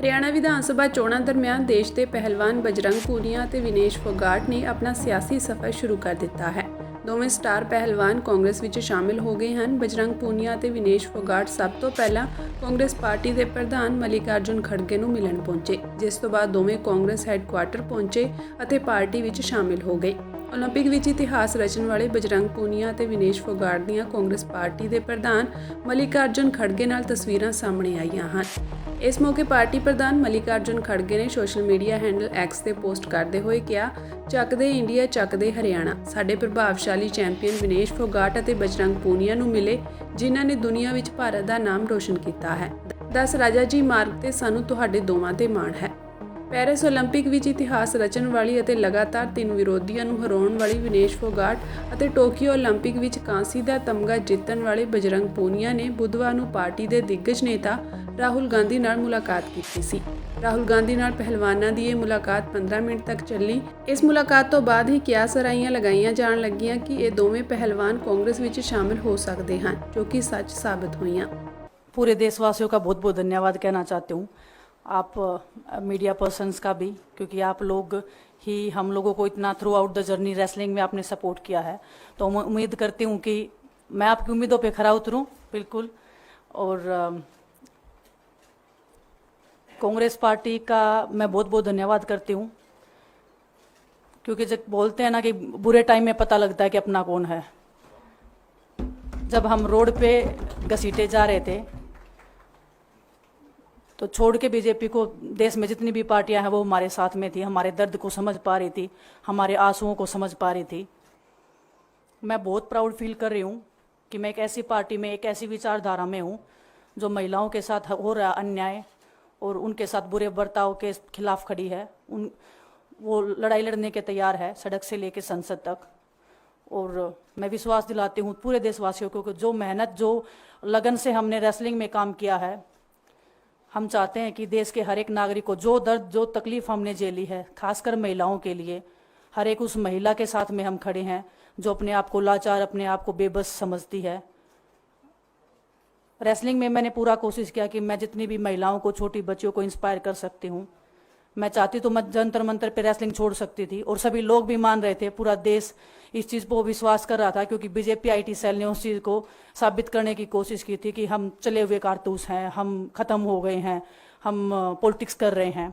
हरियाणा विधान सभा चोणां दरमियान देश के पहलवान बजरंग पूनिया ते विनेश फोगाट ने अपना सियासी सफ़र शुरू कर दिता है। दोवें स्टार पहलवान कांग्रेस विच शामिल हो गए हैं। बजरंग पूनिया ते विनेश फोगाट सब तो पहला कांग्रेस पार्टी के प्रधान मल्लिकार्जुन खड़गे नूं मिलन पहुंचे, जिस तो बाद दोवें कांग्रेस हैडकुआटर पहुंचे और पार्टी विच शामिल हो गए। ओलंपिक विच इतिहास रचन वाले बजरंग पूनिया ते विनेश फोगाट दीआं कांग्रेस पार्टी के प्रधान मल्लिकार्जुन खड़गे नाल तस्वीरां सामने आईयां हन। इस मौके पार्टी प्रधान मल्लिकार्जुन खड़गे ने सोशल मीडिया हैंडल एक्स ते पोस्ट करते हुए कहा, ਚੱਕਦੇ इंडिया ਚੱਕਦੇ हरियाणा। साडे प्रभावशाली चैंपीयन विनेश फोगाट ਅਤੇ बजरंग पूनिया ਨੂੰ ਮਿਲੇ, ਜਿਨ੍ਹਾਂ ਨੇ ਦੁਨੀਆ ਵਿੱਚ ਭਾਰਤ ਦਾ ਨਾਮ ਰੋਸ਼ਨ ਕੀਤਾ ਹੈ। 10 ਰਾਜਾ ਜੀ ਮਾਰਗ ਤੇ ਸਾਨੂੰ ਤੁਹਾਡੇ ਦੋਵਾਂ ਤੇ ਮਾਣ ਹੈ। ਪੈਰਿਸ ओलंपिक ਵਿੱਚ ਇਤਿਹਾਸ ਰਚਣ ਵਾਲੀ ਅਤੇ ਲਗਾਤਾਰ 3 ਵਿਰੋਧੀਆਂ ਨੂੰ ਹਰਾਉਣ ਵਾਲੀ ਵਿਨੇਸ਼ ਫੋਗਾਟ ਅਤੇ ਟੋਕੀਓ ओलंपिक ਵਿੱਚ ਕਾਂਸੀ ਦਾ ਤਮਗਾ ਜਿੱਤਣ ਵਾਲੇ ਬਜਰੰਗ ਪੂਨੀਆ ਨੇ ਬੁੱਧਵਾਰ ਨੂੰ ਪਾਰਟੀ ਦੇ ਦਿੱਗਜ ਨੇਤਾ ਰਾਹੁਲ ਗਾਂਧੀ ਨਾਲ ਮੁਲਾਕਾਤ ਕੀਤੀ ਸੀ। ਰਾਹੁਲ ਗਾਂਧੀ ਨਾਲ ਪਹਿਲਵਾਨਾਂ ਦੀ ਇਹ ਮੁਲਾਕਾਤ 15 ਮਿੰਟ ਤੱਕ ਚੱਲੀ। ਇਸ ਮੁਲਾਕਾਤ ਤੋਂ ਬਾਅਦ ਹੀ ਕਿਆਸਰਾਈਆਂ ਲਗਾਈਆਂ ਜਾਣ ਲੱਗੀਆਂ ਕਿ ਇਹ ਦੋਵੇਂ ਪਹਿਲਵਾਨ ਕਾਂਗਰਸ ਵਿੱਚ ਸ਼ਾਮਿਲ ਹੋ ਸਕਦੇ ਹਨ, ਜੋ ਕਿ ਸੱਚ ਸਾਬਤ ਹੋਈਆਂ। पूरे देशवासियों का बहुत बहुत धन्यवाद कहना चाहती हूँ, आप मीडिया पर्सन्स का भी, क्योंकि आप लोग ही हम लोगों को इतना through out the journey wrestling में आपने सपोर्ट किया है। तो मैं उम्मीद करती हूँ कि मैं आपकी उम्मीदों पे खरा उतरूँ बिल्कुल। और कांग्रेस पार्टी का मैं बहुत बहुत धन्यवाद करती हूँ, क्योंकि जब बोलते हैं ना कि बुरे टाइम में पता लगता है कि अपना कौन है। जब हम रोड पे घसीटे जा रहे थे तो छोड़ के बीजेपी को देश में जितनी भी पार्टियां हैं वो हमारे साथ में थी, हमारे दर्द को समझ पा रही थी, हमारे आंसुओं को समझ पा रही थी। मैं बहुत प्राउड फील कर रही हूँ कि मैं एक ऐसी पार्टी में, एक ऐसी विचारधारा में हूँ जो महिलाओं के साथ हो रहा अन्याय और उनके साथ बुरे बर्ताव के खिलाफ खड़ी है। वो लड़ाई लड़ने के तैयार है, सड़क से लेकर संसद तक। और मैं विश्वास दिलाती हूँ पूरे देशवासियों को कि जो मेहनत, जो लगन से हमने रेसलिंग में काम किया है, हम चाहते हैं कि देश के हर एक नागरिक को जो दर्द, जो तकलीफ हमने झेली है, खासकर महिलाओं के लिए, हर एक उस महिला के साथ में हम खड़े हैं जो अपने आप को लाचार, अपने आप को बेबस समझती है। रेसलिंग में मैंने पूरा कोशिश किया कि मैं जितनी भी महिलाओं को, छोटी बच्चियों को इंस्पायर कर सकती हूँ। मैं चाहती तो मैं जंतर मंतर पे रेसलिंग छोड़ सकती थी, और सभी लोग भी मान रहे थे, पूरा देश इस चीज़ को विश्वास कर रहा था, क्योंकि बीजेपी आईटी सेल ने उस चीज़ को साबित करने की कोशिश की थी कि हम चले हुए कारतूस हैं, हम ख़त्म हो गए हैं, हम पॉलिटिक्स कर रहे हैं।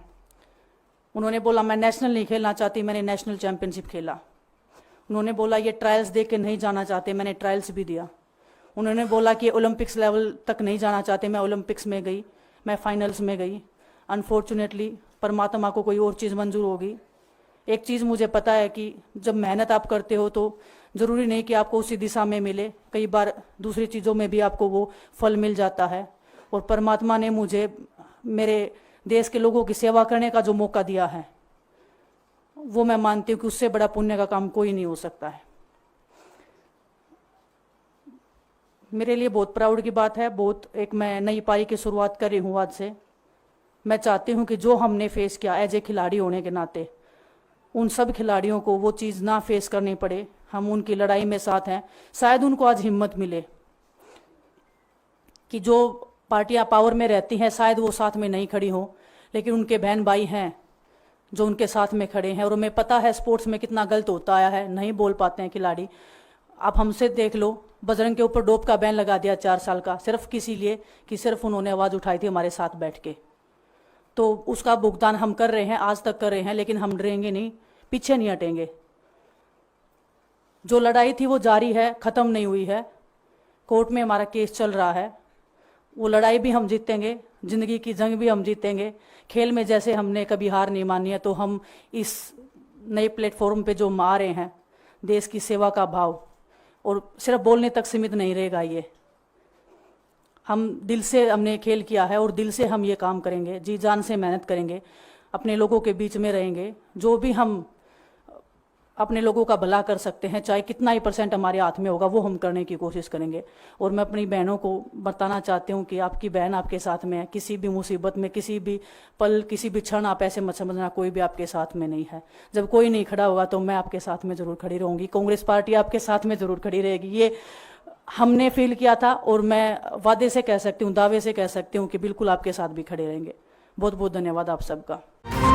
उन्होंने बोला मैं नेशनल नहीं खेलना चाहती, मैंने नेशनल चैम्पियनशिप खेला। उन्होंने बोला ये ट्रायल्स दे के नहीं जाना चाहते, मैंने ट्रायल्स भी दिया। उन्होंने बोला कि ओलंपिक्स लेवल तक नहीं जाना चाहते, मैं ओलंपिक्स में गई, मैं फाइनल्स में गई। अनफॉर्चुनेटली परमात्मा को कोई और चीज़ मंजूर होगी। एक चीज़ मुझे पता है कि जब मेहनत आप करते हो तो ज़रूरी नहीं कि आपको उसी दिशा में मिले, कई बार दूसरी चीज़ों में भी आपको वो फल मिल जाता है। और परमात्मा ने मुझे मेरे देश के लोगों की सेवा करने का जो मौका दिया है, वो मैं मानती हूँ कि उससे बड़ा पुण्य का काम कोई नहीं हो सकता है। मेरे लिए बहुत प्राउड की बात है, बहुत एक मैं नई पारी की शुरुआत कर रही हूँ आज से। मैं चाहती हूँ कि जो हमने फेस किया एज ए खिलाड़ी होने के नाते, उन सब खिलाड़ियों को वो चीज़ ना फेस करनी पड़े। हम उनकी लड़ाई में साथ हैं। शायद उनको आज हिम्मत मिले कि जो पार्टियां पावर में रहती हैं शायद वो साथ में नहीं खड़ी हों, लेकिन उनके बहन भाई हैं जो उनके साथ में खड़े हैं। और हमें पता है स्पोर्ट्स में कितना गलत होता आया है, नहीं बोल पाते हैं खिलाड़ी। आप हमसे देख लो, बजरंग के ऊपर डोप का बैन लगा दिया 4 साल का, सिर्फ किसी लिए कि सिर्फ उन्होंने आवाज़ उठाई थी हमारे साथ बैठ के। तो उसका भुगतान हम कर रहे हैं, आज तक कर रहे हैं, लेकिन हम डरेंगे नहीं, पीछे नहीं हटेंगे। जो लड़ाई थी वो जारी है, ख़त्म नहीं हुई है। कोर्ट में हमारा केस चल रहा है, वो लड़ाई भी हम जीतेंगे, ज़िंदगी की जंग भी हम जीतेंगे। खेल में जैसे हमने कभी हार नहीं मानी है, तो हम इस नए प्लेटफॉर्म पे जो आ रहे हैं, देश की सेवा का भाव, और सिर्फ बोलने तक सीमित नहीं रहेगा ये। हम दिल से हमने खेल किया है और दिल से हम ये काम करेंगे, जी जान से मेहनत करेंगे, अपने लोगों के बीच में रहेंगे। जो भी हम अपने लोगों का भला कर सकते हैं, चाहे कितना ही % हमारे हाथ में होगा, वो हम करने की कोशिश करेंगे। और मैं अपनी बहनों को बताना चाहती हूँ कि आपकी बहन आपके साथ में है। किसी भी मुसीबत में, किसी भी पल, किसी भी क्षण आप ऐसे मत समझना कोई भी आपके साथ में नहीं है। जब कोई नहीं खड़ा होगा तो मैं आपके साथ में ज़रूर खड़ी रहूँगी, कांग्रेस पार्टी आपके साथ में ज़रूर खड़ी रहेगी। ये हमने फील किया था और मैं वादे से कह सकती हूँ, दावे से कह सकती हूँ कि बिल्कुल आपके साथ भी खड़े रहेंगे। बहुत बहुत धन्यवाद आप सबका।